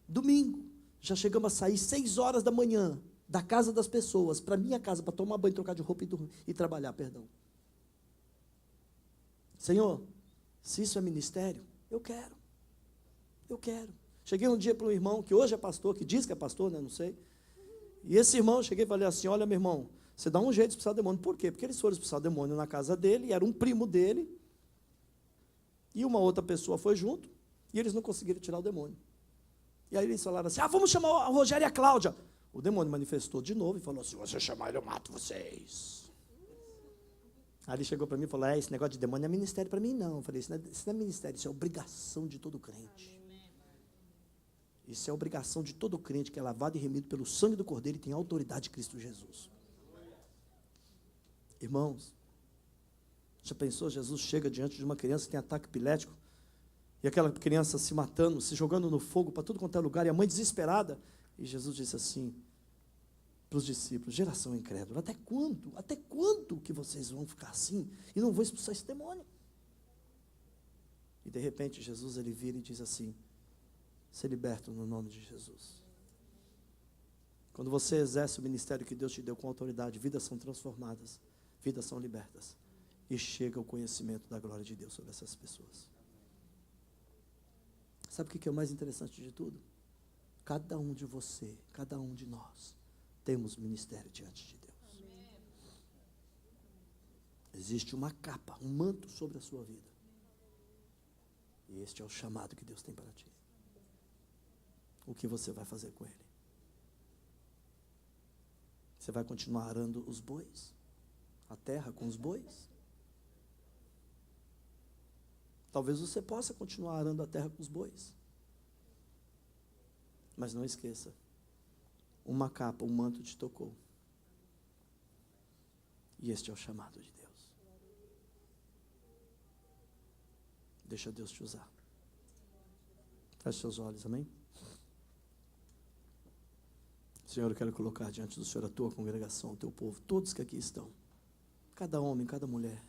Domingo, já chegamos a sair 6 horas da manhã, da casa das pessoas, para minha casa, para tomar banho, trocar de roupa e dormir, e trabalhar, perdão. Senhor, se isso é ministério, eu quero. Cheguei um dia para um irmão, que hoje é pastor, que diz que é pastor, né, não sei. E esse irmão, cheguei e falei assim: olha, meu irmão, você dá um jeito de expulsar o demônio. Por quê? Porque eles foram expulsar o demônio na casa dele, e era um primo dele, e uma outra pessoa foi junto, e eles não conseguiram tirar o demônio. E aí eles falaram assim: vamos chamar o Rogério e a Cláudia. O demônio manifestou de novo e falou: se você chamar ele, eu mato vocês. Aí ele chegou para mim e falou: esse negócio de demônio não é ministério para mim não. Eu falei: isso não é ministério, isso é obrigação de todo crente. Isso é obrigação de todo crente que é lavado e remido pelo sangue do Cordeiro e tem autoridade de Cristo Jesus. Irmãos, já pensou? Jesus chega diante de uma criança que tem ataque epilético, e aquela criança se matando, se jogando no fogo para tudo quanto é lugar, e a mãe desesperada, e Jesus disse assim para os discípulos: geração incrédula, até quando que vocês vão ficar assim, e não vão expulsar esse demônio? E de repente Jesus, ele vira e diz assim: ser liberto no nome de Jesus. Quando você exerce o ministério que Deus te deu com autoridade, vidas são transformadas, vidas são libertas, e chega o conhecimento da glória de Deus sobre essas pessoas. Sabe o que é o mais interessante de tudo? Cada um de você, cada um de nós, temos ministério diante de Deus. Existe uma capa, um manto sobre a sua vida, e este é o chamado que Deus tem para ti. O que você vai fazer com ele? Você vai continuar arando os bois? A terra com os bois? Talvez você possa continuar arando a terra com os bois. Mas não esqueça, uma capa, um manto te tocou. E este é o chamado de Deus. Deixa Deus te usar. Feche seus olhos, amém? Senhor, eu quero colocar diante do Senhor a tua congregação, o teu povo, todos que aqui estão, cada homem, cada mulher,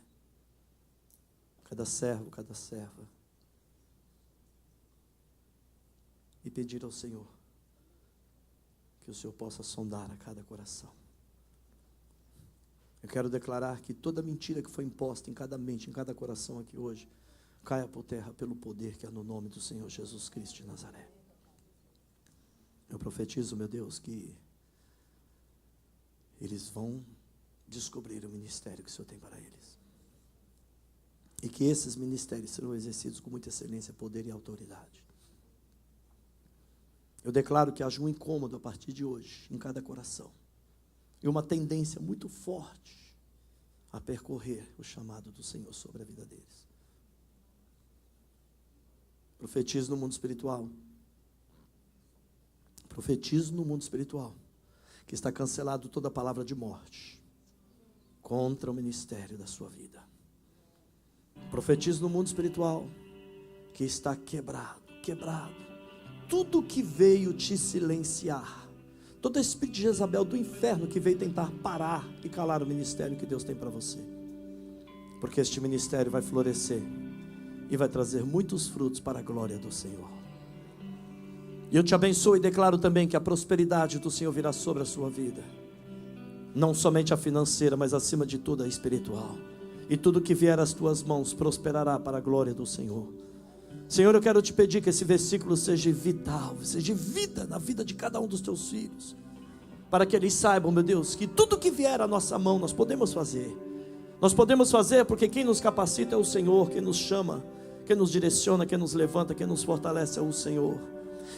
cada servo, cada serva, e pedir ao Senhor que o Senhor possa sondar a cada coração. Eu quero declarar que toda mentira que foi imposta em cada mente, em cada coração aqui hoje, caia por terra pelo poder que é no nome do Senhor Jesus Cristo de Nazaré. Eu profetizo, meu Deus, que eles vão descobrir o ministério que o Senhor tem para eles. E que esses ministérios serão exercidos com muita excelência, poder e autoridade. Eu declaro que haja um incômodo a partir de hoje, em cada coração. E uma tendência muito forte a percorrer o chamado do Senhor sobre a vida deles. Profetizo no mundo espiritual. Profetizo no mundo espiritual que está cancelado toda palavra de morte contra o ministério da sua vida. Profetizo no mundo espiritual que está quebrado. Tudo que veio te silenciar, todo espírito de Jezabel do inferno que veio tentar parar e calar o ministério que Deus tem para você. Porque este ministério vai florescer e vai trazer muitos frutos para a glória do Senhor. E eu te abençoo e declaro também que a prosperidade do Senhor virá sobre a sua vida. Não somente a financeira, mas acima de tudo a espiritual. E tudo que vier às tuas mãos prosperará para a glória do Senhor. Senhor, eu quero te pedir que esse versículo seja vital, seja vida na vida de cada um dos teus filhos. Para que eles saibam, meu Deus, que tudo que vier à nossa mão nós podemos fazer. Nós podemos fazer porque quem nos capacita é o Senhor, quem nos chama, quem nos direciona, quem nos levanta, quem nos fortalece é o Senhor.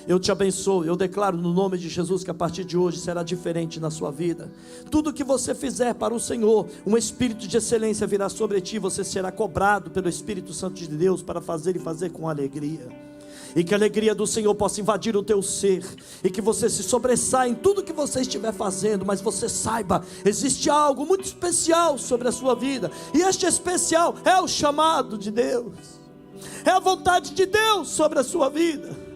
Eu te abençoo, eu declaro no nome de Jesus que a partir de hoje será diferente na sua vida. Tudo que você fizer para o Senhor, um espírito de excelência virá sobre ti. Você será cobrado pelo Espírito Santo de Deus para fazer e fazer com alegria. E que a alegria do Senhor possa invadir o teu ser, e que você se sobressaia em tudo que você estiver fazendo. Mas você saiba, existe algo muito especial sobre a sua vida, e este especial é o chamado de Deus, é a vontade de Deus sobre a sua vida.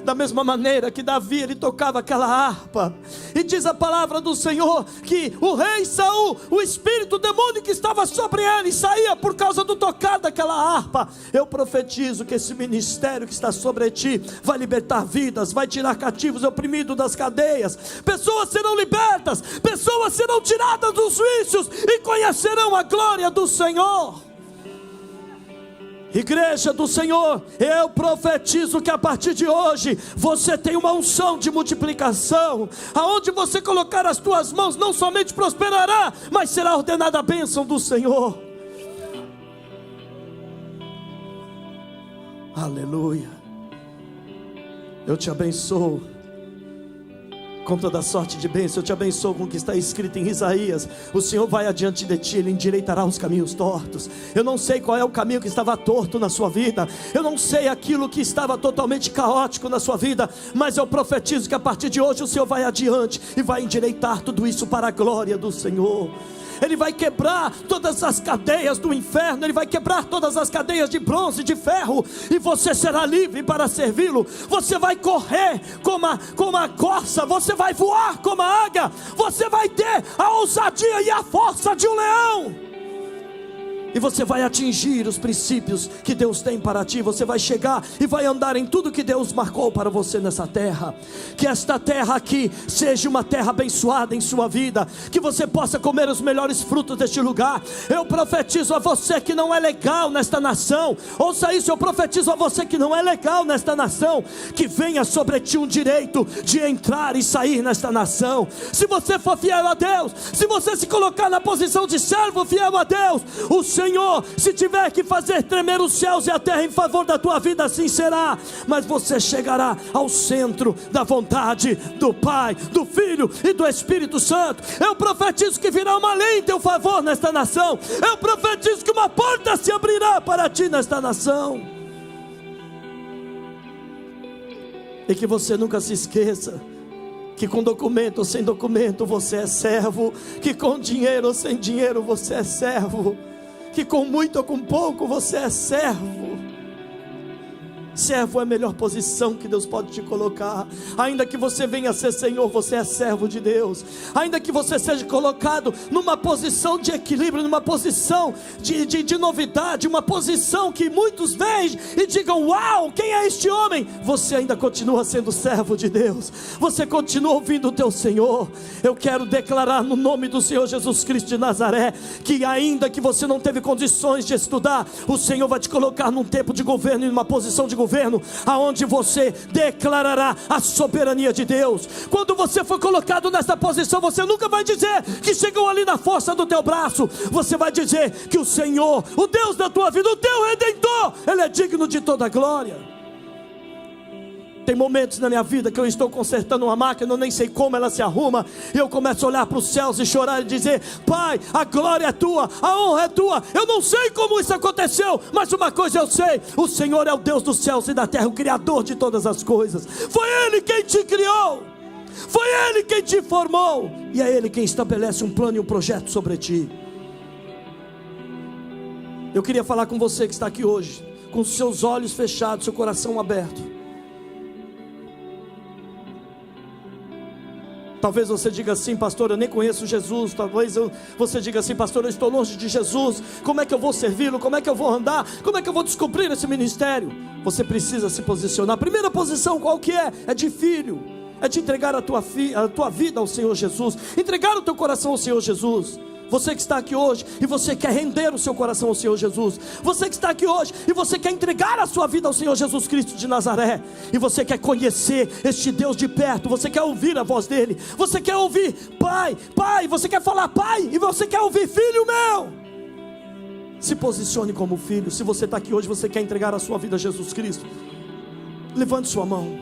Da mesma maneira que Davi, ele tocava aquela harpa, e diz a palavra do Senhor, que o rei Saul, o espírito demônio que estava sobre ele, saía por causa do tocar daquela harpa. Eu profetizo que esse ministério que está sobre ti, vai libertar vidas, vai tirar cativos oprimidos das cadeias, pessoas serão libertas, pessoas serão tiradas dos vícios, e conhecerão a glória do Senhor. Igreja do Senhor, eu profetizo que a partir de hoje você tem uma unção de multiplicação. Aonde você colocar as tuas mãos, não somente prosperará, mas será ordenada a bênção do Senhor. Aleluia. Eu te abençoo com toda sorte de bênção. Eu te abençoo com o que está escrito em Isaías: o Senhor vai adiante de ti, Ele endireitará os caminhos tortos. Eu não sei qual é o caminho que estava torto na sua vida, eu não sei aquilo que estava totalmente caótico na sua vida, mas eu profetizo que a partir de hoje o Senhor vai adiante e vai endireitar tudo isso para a glória do Senhor. Ele vai quebrar todas as cadeias do inferno, Ele vai quebrar todas as cadeias de bronze, de ferro, e você será livre para servi-lo. Você vai correr como a corça, você vai voar como a águia, você vai ter a ousadia e a força de um leão. E você vai atingir os princípios que Deus tem para ti. Você vai chegar e vai andar em tudo que Deus marcou para você nessa terra. Que esta terra aqui seja uma terra abençoada em sua vida, que você possa comer os melhores frutos deste lugar. Eu profetizo a você que não é legal nesta nação, ouça isso, eu profetizo a você que não é legal nesta nação, que venha sobre ti um direito de entrar e sair nesta nação. Se você for fiel a Deus, se você se colocar na posição de servo fiel a Deus, o Senhor, se tiver que fazer tremer os céus e a terra em favor da tua vida, assim será. Mas você chegará ao centro da vontade do Pai, do Filho e do Espírito Santo. Eu profetizo que virá uma lei em teu favor nesta nação. Eu profetizo que uma porta se abrirá para ti nesta nação. E que você nunca se esqueça que com documento ou sem documento você é servo, que com dinheiro ou sem dinheiro você é servo, que com muito ou com pouco você é servo. Servo é a melhor posição que Deus pode te colocar. Ainda que você venha a ser senhor, você é servo de Deus. Ainda que você seja colocado numa posição de equilíbrio, numa posição de novidade, uma posição que muitos vejam e digam: uau, quem é este homem? Você ainda continua sendo servo de Deus, você continua ouvindo o teu Senhor. Eu quero declarar no nome do Senhor Jesus Cristo de Nazaré, que ainda que você não teve condições de estudar, o Senhor vai te colocar num tempo de governo, em uma posição de governo, aonde você declarará a soberania de Deus. Quando você for colocado nessa posição, você nunca vai dizer que chegou ali na força do teu braço. Você vai dizer que o Senhor, o Deus da tua vida, o teu Redentor, Ele é digno de toda a glória. Tem momentos na minha vida que eu estou consertando uma máquina, eu nem sei como ela se arruma, e eu começo a olhar para os céus e chorar e dizer: Pai, a glória é tua, a honra é tua. Eu não sei como isso aconteceu, mas uma coisa eu sei: o Senhor é o Deus dos céus e da terra, o Criador de todas as coisas. Foi Ele quem te criou, foi Ele quem te formou, e é Ele quem estabelece um plano e um projeto sobre ti. Eu queria falar com você que está aqui hoje, com os seus olhos fechados, seu coração aberto. Talvez você diga assim: pastor, eu nem conheço Jesus. Talvez você diga assim: pastor, eu estou longe de Jesus. Como é que eu vou servi-lo? Como é que eu vou andar? Como é que eu vou descobrir esse ministério? Você precisa se posicionar. A primeira posição qual que é? É de filho. É de entregar a tua vida ao Senhor Jesus, entregar o teu coração ao Senhor Jesus. Você que está aqui hoje e você quer render o seu coração ao Senhor Jesus, você que está aqui hoje e você quer entregar a sua vida ao Senhor Jesus Cristo de Nazaré, e você quer conhecer este Deus de perto, você quer ouvir a voz dele, você quer ouvir Pai, Pai, você quer falar Pai, e você quer ouvir Filho meu. Se posicione como filho. Se você está aqui hoje, você quer entregar a sua vida a Jesus Cristo, levante sua mão.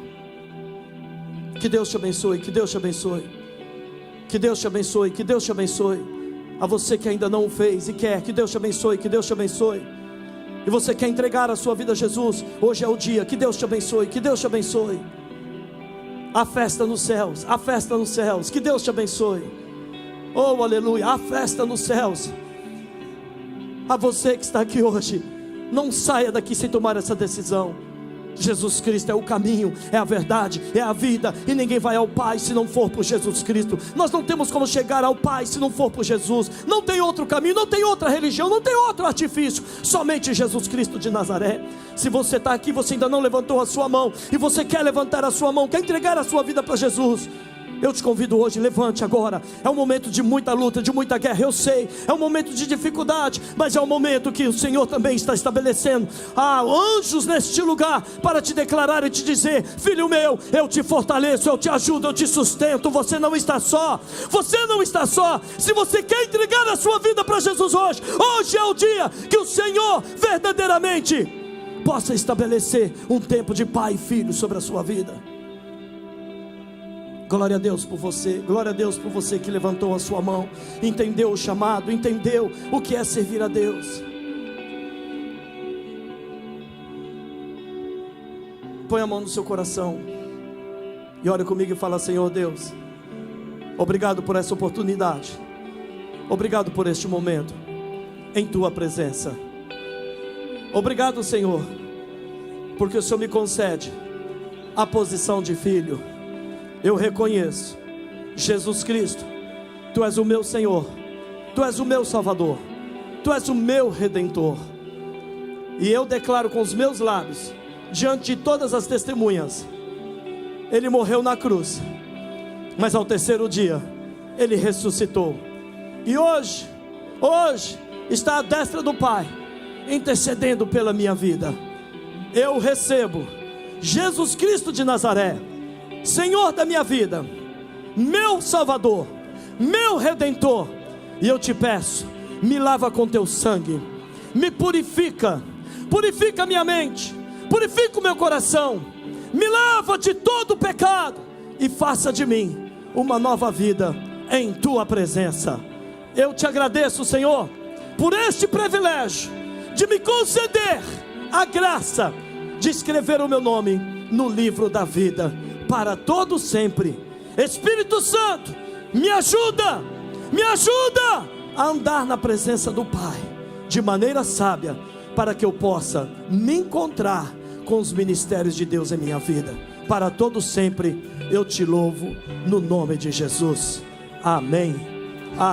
Que Deus te abençoe, que Deus te abençoe, que Deus te abençoe, que Deus te abençoe. A você que ainda não o fez e quer, que Deus te abençoe, que Deus te abençoe. E você quer entregar a sua vida a Jesus, hoje é o dia. Que Deus te abençoe, que Deus te abençoe. A festa nos céus, a festa nos céus, que Deus te abençoe. Oh, aleluia, a festa nos céus. A você que está aqui hoje, não saia daqui sem tomar essa decisão. Jesus Cristo é o caminho, é a verdade, é a vida, e ninguém vai ao Pai se não for por Jesus Cristo. Nós não temos como chegar ao Pai se não for por Jesus. Não tem outro caminho, não tem outra religião, não tem outro artifício, somente Jesus Cristo de Nazaré. Se você está aqui, você ainda não levantou a sua mão, e você quer levantar a sua mão, quer entregar a sua vida para Jesus, eu te convido hoje, levante agora. É um momento de muita luta, de muita guerra, eu sei. É um momento de dificuldade, mas é um momento que o Senhor também está estabelecendo anjos neste lugar, para te declarar e te dizer: filho meu, eu te fortaleço, eu te ajudo, eu te sustento. Você não está só, você não está só. Se você quer entregar a sua vida para Jesus hoje, hoje é o dia que o Senhor verdadeiramente possa estabelecer um tempo de pai e filho sobre a sua vida. Glória a Deus por você, glória a Deus por você que levantou a sua mão, entendeu o chamado, entendeu o que é servir a Deus. Põe a mão no seu coração e ore comigo e fala: Senhor Deus, obrigado por essa oportunidade, obrigado por este momento em tua presença. Obrigado, Senhor, porque o Senhor me concede a posição de filho. Eu reconheço, Jesus Cristo, Tu és o meu Senhor, Tu és o meu Salvador, Tu és o meu Redentor. E eu declaro com os meus lábios, diante de todas as testemunhas: Ele morreu na cruz, mas ao terceiro dia Ele ressuscitou. E hoje está à destra do Pai, intercedendo pela minha vida. Eu recebo Jesus Cristo de Nazaré, Senhor da minha vida, meu Salvador, meu Redentor. E eu te peço, me lava com teu sangue, me purifica, purifica minha mente, purifica o meu coração, me lava de todo o pecado e faça de mim uma nova vida em tua presença. Eu te agradeço, Senhor, por este privilégio de me conceder a graça de escrever o meu nome no livro da vida para todo sempre. Espírito Santo, me ajuda a andar na presença do Pai de maneira sábia, para que eu possa me encontrar com os ministérios de Deus em minha vida para todo sempre. Eu te louvo no nome de Jesus. Amém. Amém.